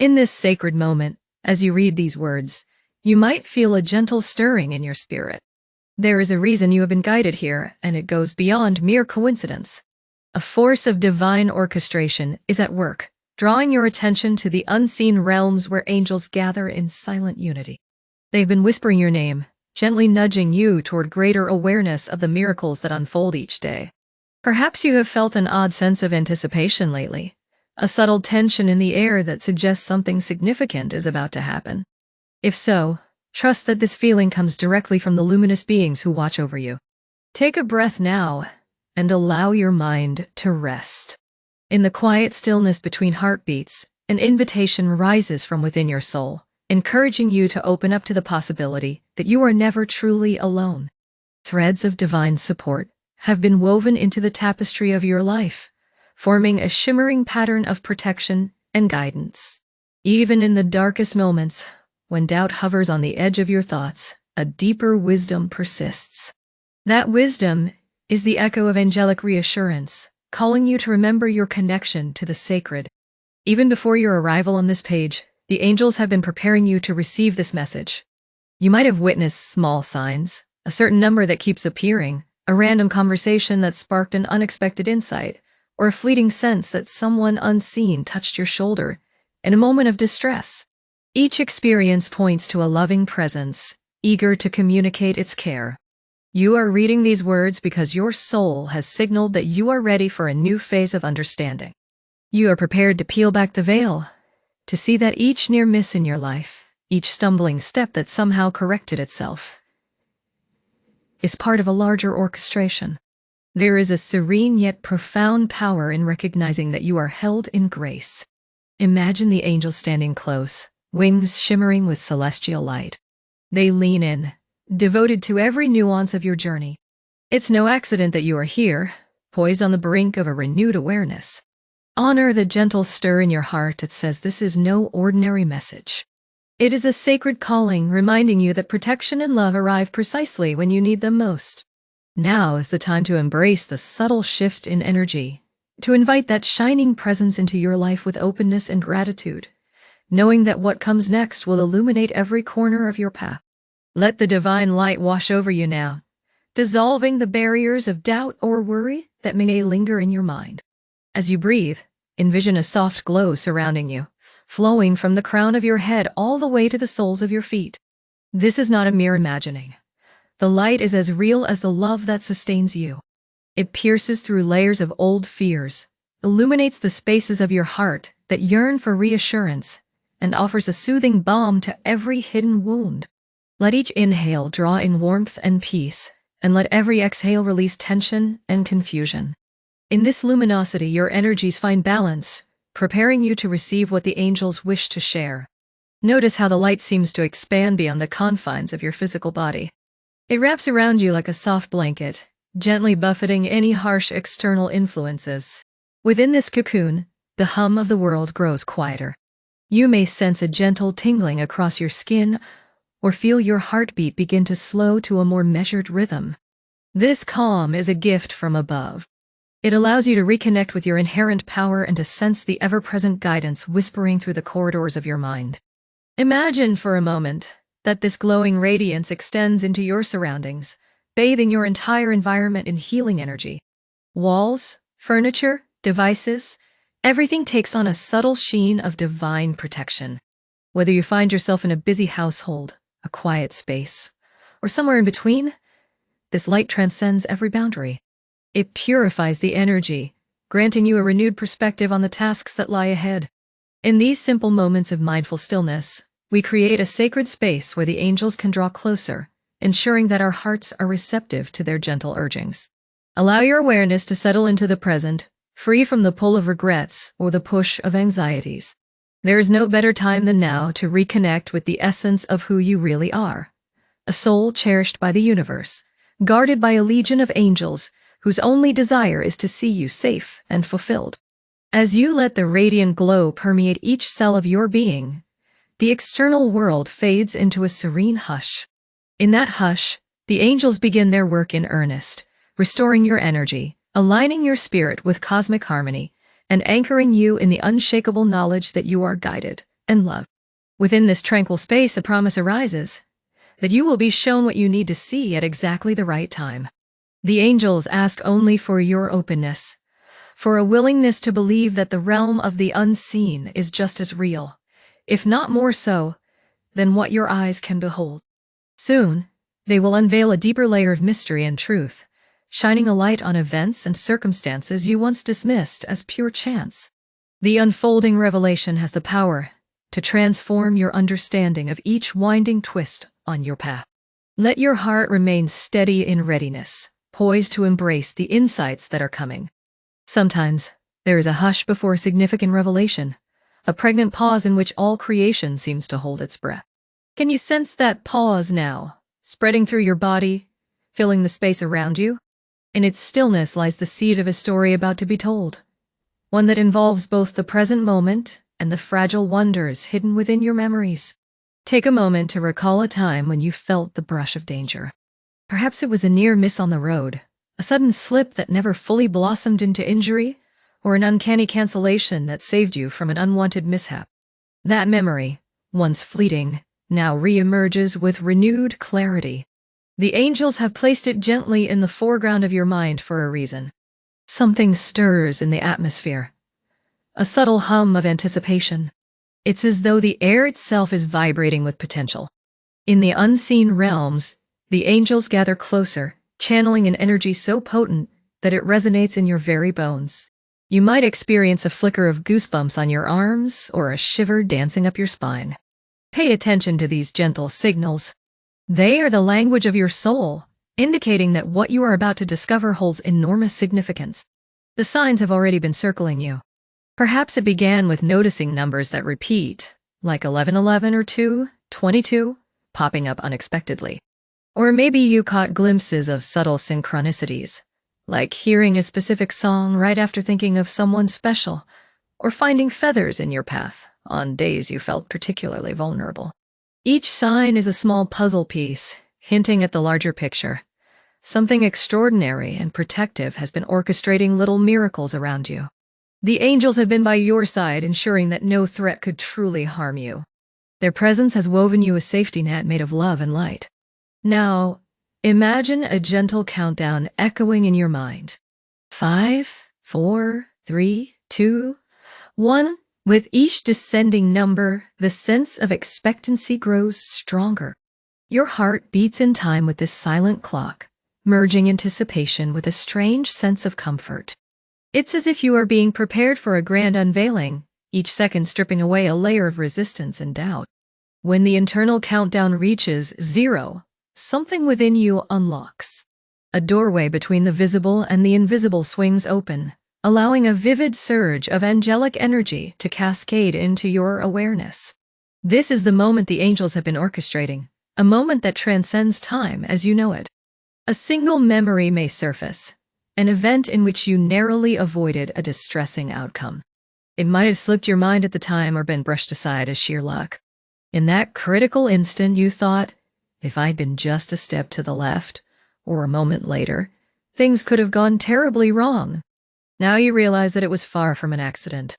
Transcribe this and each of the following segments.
In this sacred moment, as you read these words, you might feel a gentle stirring in your spirit. There is a reason you have been guided here, and it goes beyond mere coincidence. A force of divine orchestration is at work, drawing your attention to the unseen realms where angels gather in silent unity. They've been whispering your name, gently nudging you toward greater awareness of the miracles that unfold each day. Perhaps you have felt an odd sense of anticipation lately, a subtle tension in the air that suggests something significant is about to happen. If so, trust that this feeling comes directly from the luminous beings who watch over you. Take a breath now and allow your mind to rest. In the quiet stillness between heartbeats, an invitation rises from within your soul, encouraging you to open up to the possibility that you are never truly alone. Threads of divine support have been woven into the tapestry of your life, forming a shimmering pattern of protection and guidance. Even in the darkest moments, when doubt hovers on the edge of your thoughts, a deeper wisdom persists. That wisdom is the echo of angelic reassurance, calling you to remember your connection to the sacred. Even before your arrival on this page, the angels have been preparing you to receive this message. You might have witnessed small signs, a certain number that keeps appearing, a random conversation that sparked an unexpected insight, or a fleeting sense that someone unseen touched your shoulder in a moment of distress. Each experience points to a loving presence, eager to communicate its care. You are reading these words because your soul has signaled that you are ready for a new phase of understanding. You are prepared to peel back the veil, to see that each near miss in your life, each stumbling step that somehow corrected itself, is part of a larger orchestration. There is a serene yet profound power in recognizing that you are held in grace. Imagine the angels standing close, wings shimmering with celestial light. They lean in, devoted to every nuance of your journey. It's no accident that you are here, poised on the brink of a renewed awareness. Honor the gentle stir in your heart that says this is no ordinary message. It is a sacred calling reminding you that protection and love arrive precisely when you need them most. Now is the time to embrace the subtle shift in energy, to invite that shining presence into your life with openness and gratitude, knowing that what comes next will illuminate every corner of your path. Let the divine light wash over you now, dissolving the barriers of doubt or worry that may linger in your mind. As you breathe, envision a soft glow surrounding you, flowing from the crown of your head all the way to the soles of your feet. This is not a mere imagining. The light is as real as the love that sustains you. It pierces through layers of old fears, illuminates the spaces of your heart that yearn for reassurance, and offers a soothing balm to every hidden wound. Let each inhale draw in warmth and peace, and let every exhale release tension and confusion. In this luminosity, your energies find balance, preparing you to receive what the angels wish to share. Notice how the light seems to expand beyond the confines of your physical body. It wraps around you like a soft blanket, gently buffeting any harsh external influences. Within this cocoon, the hum of the world grows quieter. You may sense a gentle tingling across your skin, or feel your heartbeat begin to slow to a more measured rhythm. This calm is a gift from above. It allows you to reconnect with your inherent power and to sense the ever-present guidance whispering through the corridors of your mind. Imagine for a moment that this glowing radiance extends into your surroundings, bathing your entire environment in healing energy. Walls, furniture, devices, everything takes on a subtle sheen of divine protection. Whether you find yourself in a busy household, a quiet space, or somewhere in between, this light transcends every boundary. It purifies the energy, granting you a renewed perspective on the tasks that lie ahead. In these simple moments of mindful stillness, we create a sacred space where the angels can draw closer, ensuring that our hearts are receptive to their gentle urgings. Allow your awareness to settle into the present, free from the pull of regrets or the push of anxieties. There is no better time than now to reconnect with the essence of who you really are. A soul cherished by the universe, guarded by a legion of angels whose only desire is to see you safe and fulfilled. As you let the radiant glow permeate each cell of your being, the external world fades into a serene hush. In that hush, the angels begin their work in earnest, restoring your energy, aligning your spirit with cosmic harmony, and anchoring you in the unshakable knowledge that you are guided, and love. Within this tranquil space, a promise arises that you will be shown what you need to see at exactly the right time. The angels ask only for your openness, for a willingness to believe that the realm of the unseen is just as real, if not more so, than what your eyes can behold. Soon, they will unveil a deeper layer of mystery and truth, shining a light on events and circumstances you once dismissed as pure chance. The unfolding revelation has the power to transform your understanding of each winding twist on your path. Let your heart remain steady in readiness, poised to embrace the insights that are coming. Sometimes, there is a hush before significant revelation, a pregnant pause in which all creation seems to hold its breath. Can you sense that pause now, spreading through your body, filling the space around you? In its stillness lies the seed of a story about to be told, one that involves both the present moment and the fragile wonders hidden within your memories. Take a moment to recall a time when you felt the brush of danger. Perhaps it was a near miss on the road, a sudden slip that never fully blossomed into injury, or an uncanny cancellation that saved you from an unwanted mishap. That memory, once fleeting, now re-emerges with renewed clarity. The angels have placed it gently in the foreground of your mind for a reason. Something stirs in the atmosphere, a subtle hum of anticipation. It's as though the air itself is vibrating with potential. In the unseen realms, the angels gather closer, channeling an energy so potent that it resonates in your very bones. You might experience a flicker of goosebumps on your arms or a shiver dancing up your spine. Pay attention to these gentle signals. They are the language of your soul, indicating that what you are about to discover holds enormous significance. The signs have already been circling you. Perhaps it began with noticing numbers that repeat, like 1111 or 222, popping up unexpectedly. Or maybe you caught glimpses of subtle synchronicities, like hearing a specific song right after thinking of someone special, or finding feathers in your path on days you felt particularly vulnerable. Each sign is a small puzzle piece, hinting at the larger picture. Something extraordinary and protective has been orchestrating little miracles around you. The angels have been by your side, ensuring that no threat could truly harm you. Their presence has woven you a safety net made of love and light. Now, imagine a gentle countdown echoing in your mind. 5, 4, 3, 2, 1. With each descending number, the sense of expectancy grows stronger. Your heart beats in time with this silent clock, merging anticipation with a strange sense of comfort. It's as if you are being prepared for a grand unveiling, each second stripping away a layer of resistance and doubt. When the internal countdown reaches 0, something within you unlocks. A doorway between the visible and the invisible swings open, allowing a vivid surge of angelic energy to cascade into your awareness. This is the moment the angels have been orchestrating, a moment that transcends time as you know it. A single memory may surface, an event in which you narrowly avoided a distressing outcome. It might have slipped your mind at the time or been brushed aside as sheer luck. In that critical instant, you thought, if I'd been just a step to the left, or a moment later, things could have gone terribly wrong. Now you realize that it was far from an accident.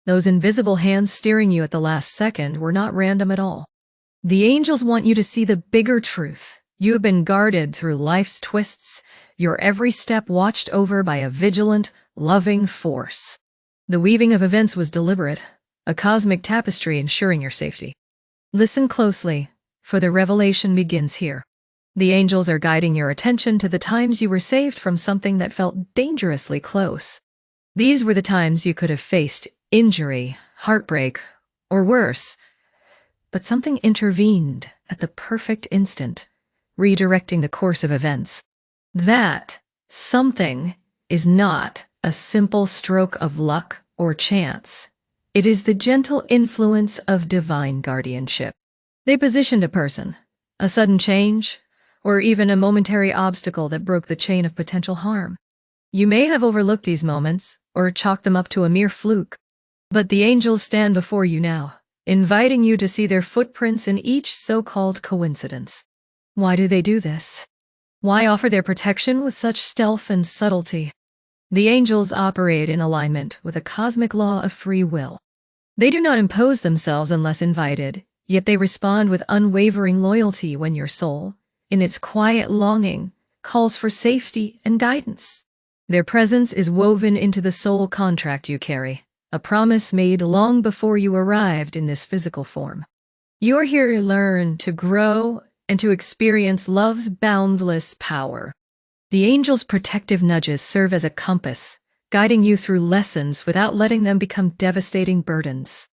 Those invisible hands steering you at the last second were not random at all. The angels want you to see the bigger truth. You have been guarded through life's twists, your every step watched over by a vigilant, loving force. The weaving of events was deliberate, a cosmic tapestry ensuring your safety. Listen closely, for the revelation begins here. The angels are guiding your attention to the times you were saved from something that felt dangerously close. These were the times you could have faced injury, heartbreak, or worse. But something intervened at the perfect instant, redirecting the course of events. That something is not a simple stroke of luck or chance. It is the gentle influence of divine guardianship. They positioned a person, a sudden change, or even a momentary obstacle that broke the chain of potential harm. You may have overlooked these moments, or chalked them up to a mere fluke, but the angels stand before you now, inviting you to see their footprints in each so-called coincidence. Why do they do this? Why offer their protection with such stealth and subtlety? The angels operate in alignment with a cosmic law of free will. They do not impose themselves unless invited, yet they respond with unwavering loyalty when your soul, in its quiet longing, calls for safety and guidance. Their presence is woven into the soul contract you carry, a promise made long before you arrived in this physical form. You are here to learn, to grow, and to experience love's boundless power. The angels' protective nudges serve as a compass, guiding you through lessons without letting them become devastating burdens.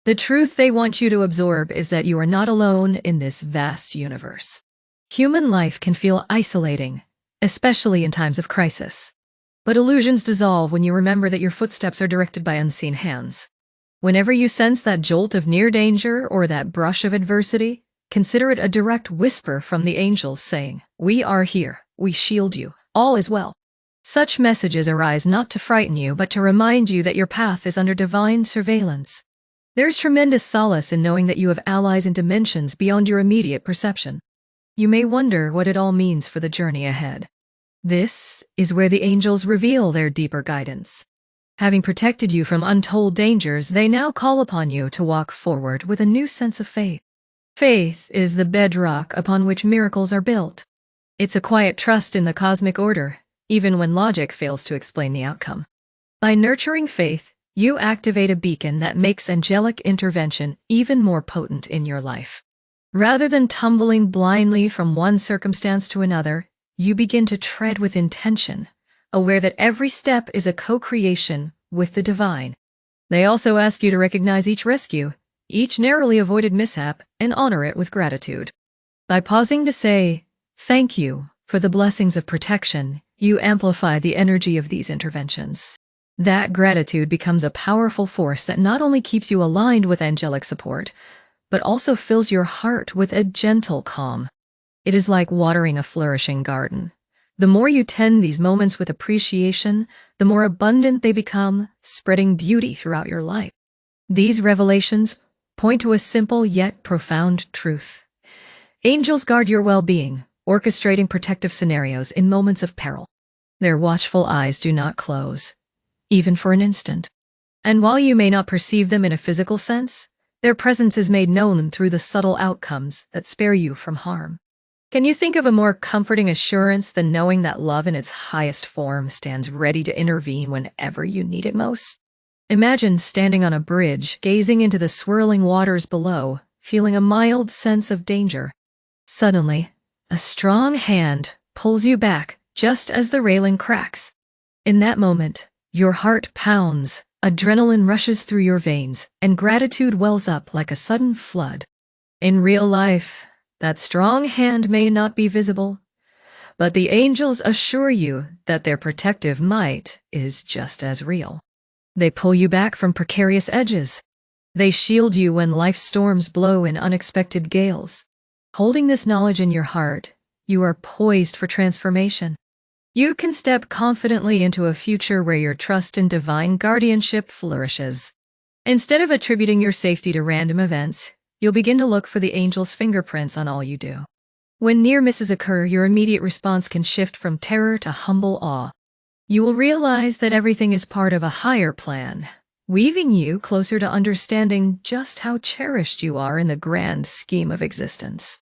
The truth they want you to absorb is that you are not alone in this vast universe. Human life can feel isolating, especially in times of crisis. But illusions dissolve when you remember that your footsteps are directed by unseen hands. Whenever you sense that jolt of near danger or that brush of adversity, consider it a direct whisper from the angels saying, "We are here, we shield you, all is well." Such messages arise not to frighten you, but to remind you that your path is under divine surveillance. There's tremendous solace in knowing that you have allies in dimensions beyond your immediate perception. You may wonder what it all means for the journey ahead. This is where the angels reveal their deeper guidance. Having protected you from untold dangers, they now call upon you to walk forward with a new sense of faith. Faith is the bedrock upon which miracles are built. It's a quiet trust in the cosmic order, even when logic fails to explain the outcome. By nurturing faith, you activate a beacon that makes angelic intervention even more potent in your life. Rather than tumbling blindly from one circumstance to another, you begin to tread with intention, aware that every step is a co-creation with the divine. They also ask you to recognize each rescue, each narrowly avoided mishap, and honor it with gratitude. By pausing to say, "Thank you for the blessings of protection," you amplify the energy of these interventions. That gratitude becomes a powerful force that not only keeps you aligned with angelic support, but also fills your heart with a gentle calm. It is like watering a flourishing garden. The more you tend these moments with appreciation, the more abundant they become, spreading beauty throughout your life. These revelations point to a simple yet profound truth. Angels guard your well-being, orchestrating protective scenarios in moments of peril. Their watchful eyes do not close, even for an instant. And while you may not perceive them in a physical sense, their presence is made known through the subtle outcomes that spare you from harm. Can you think of a more comforting assurance than knowing that love in its highest form stands ready to intervene whenever you need it most? Imagine standing on a bridge, gazing into the swirling waters below, feeling a mild sense of danger. Suddenly, a strong hand pulls you back just as the railing cracks. In that moment, your heart pounds, adrenaline rushes through your veins, and gratitude wells up like a sudden flood. In real life, that strong hand may not be visible, but the angels assure you that their protective might is just as real. They pull you back from precarious edges. They shield you when life's storms blow in unexpected gales. Holding this knowledge in your heart, you are poised for transformation. You can step confidently into a future where your trust in divine guardianship flourishes. Instead of attributing your safety to random events, you'll begin to look for the angels' fingerprints on all you do. When near misses occur, your immediate response can shift from terror to humble awe. You will realize that everything is part of a higher plan, weaving you closer to understanding just how cherished you are in the grand scheme of existence.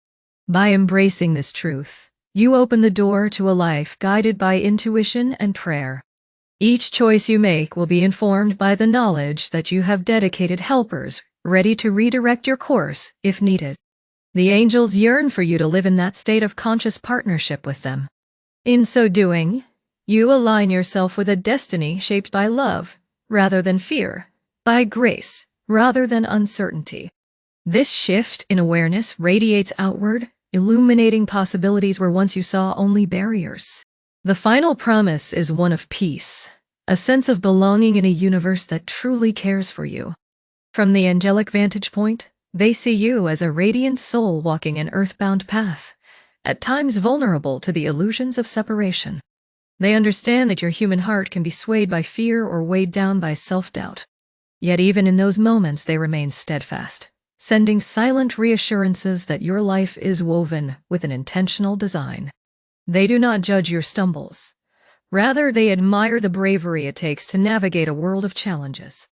By embracing this truth, you open the door to a life guided by intuition and prayer. Each choice you make will be informed by the knowledge that you have dedicated helpers ready to redirect your course if needed. The angels yearn for you to live in that state of conscious partnership with them. In so doing, you align yourself with a destiny shaped by love rather than fear, by grace rather than uncertainty. This shift in awareness radiates outward, illuminating possibilities where once you saw only barriers. The final promise is one of peace, a sense of belonging in a universe that truly cares for you. From the angelic vantage point, they see you as a radiant soul walking an earthbound path, at times vulnerable to the illusions of separation. They understand that your human heart can be swayed by fear or weighed down by self-doubt. Yet even in those moments they remain steadfast, sending silent reassurances that your life is woven with an intentional design. They do not judge your stumbles. Rather, they admire the bravery it takes to navigate a world of challenges.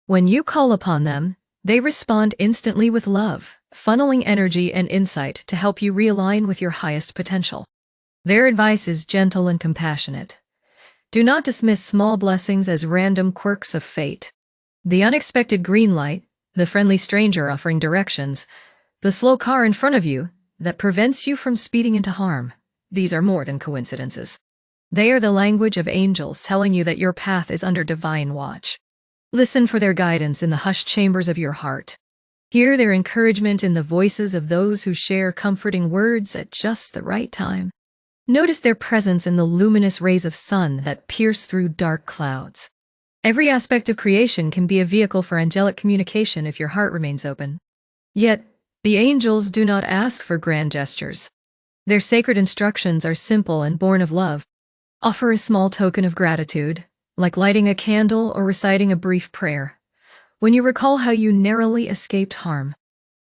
When you call upon them, they respond instantly with love, funneling energy and insight to help you realign with your highest potential. Their advice is gentle and compassionate. Do not dismiss small blessings as random quirks of fate. The unexpected green light, the friendly stranger offering directions, the slow car in front of you that prevents you from speeding into harm. These are more than coincidences. They are the language of angels telling you that your path is under divine watch. Listen for their guidance in the hushed chambers of your heart. Hear their encouragement in the voices of those who share comforting words at just the right time. Notice their presence in the luminous rays of sun that pierce through dark clouds. Every aspect of creation can be a vehicle for angelic communication if your heart remains open. Yet, the angels do not ask for grand gestures. Their sacred instructions are simple and born of love. Offer a small token of gratitude, like lighting a candle or reciting a brief prayer. When you recall how you narrowly escaped harm,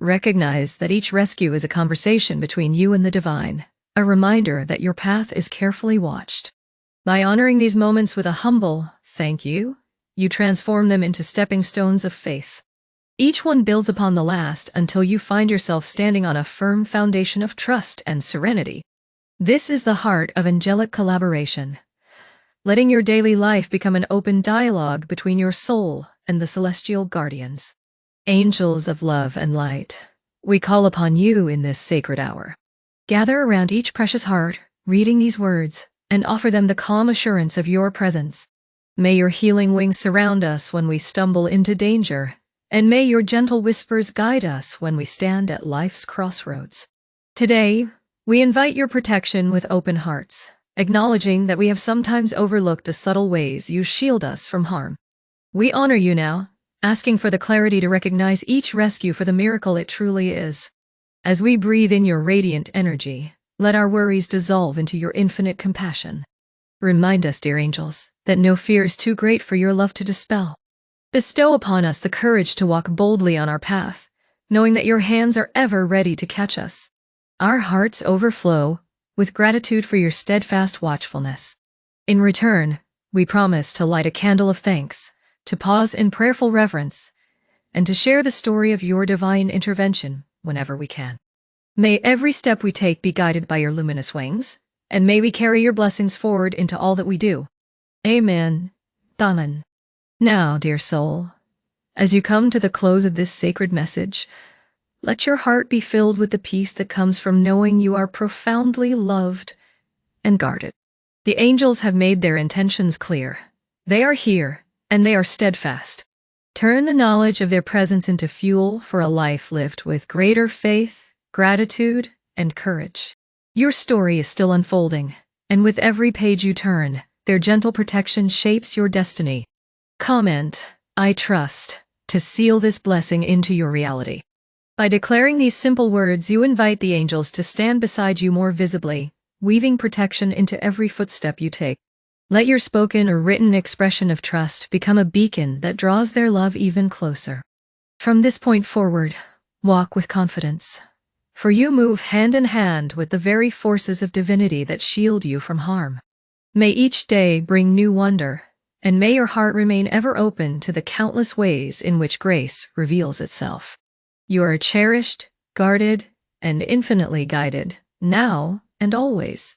recognize that each rescue is a conversation between you and the divine, a reminder that your path is carefully watched. By honoring these moments with a humble thank you, you transform them into stepping stones of faith. Each one builds upon the last until you find yourself standing on a firm foundation of trust and serenity. This is the heart of angelic collaboration, letting your daily life become an open dialogue between your soul and the celestial guardians. Angels of love and light, we call upon you in this sacred hour. Gather around each precious heart, reading these words, and offer them the calm assurance of your presence. May your healing wings surround us when we stumble into danger, and may your gentle whispers guide us when we stand at life's crossroads. Today, we invite your protection with open hearts, acknowledging that we have sometimes overlooked the subtle ways you shield us from harm. We honor you now, asking for the clarity to recognize each rescue for the miracle it truly is. As we breathe in your radiant energy, let our worries dissolve into your infinite compassion. Remind us, dear angels, that no fear is too great for your love to dispel. Bestow upon us the courage to walk boldly on our path, knowing that your hands are ever ready to catch us. Our hearts overflow with gratitude for your steadfast watchfulness. In return, we promise to light a candle of thanks, to pause in prayerful reverence, and to share the story of your divine intervention whenever we can. May every step we take be guided by your luminous wings, and may we carry your blessings forward into all that we do. Amen. Amen. Now, dear soul, as you come to the close of this sacred message, let your heart be filled with the peace that comes from knowing you are profoundly loved and guarded. The angels have made their intentions clear. They are here, and they are steadfast. Turn the knowledge of their presence into fuel for a life lived with greater faith, gratitude, and courage. Your story is still unfolding, and with every page you turn, their gentle protection shapes your destiny. Comment, I trust, to seal this blessing into your reality. By declaring these simple words, you invite the angels to stand beside you more visibly, weaving protection into every footstep you take. Let your spoken or written expression of trust become a beacon that draws their love even closer. From this point forward, walk with confidence, for you move hand in hand with the very forces of divinity that shield you from harm. May each day bring new wonder, and may your heart remain ever open to the countless ways in which grace reveals itself. You are cherished, guarded, and infinitely guided, now and always.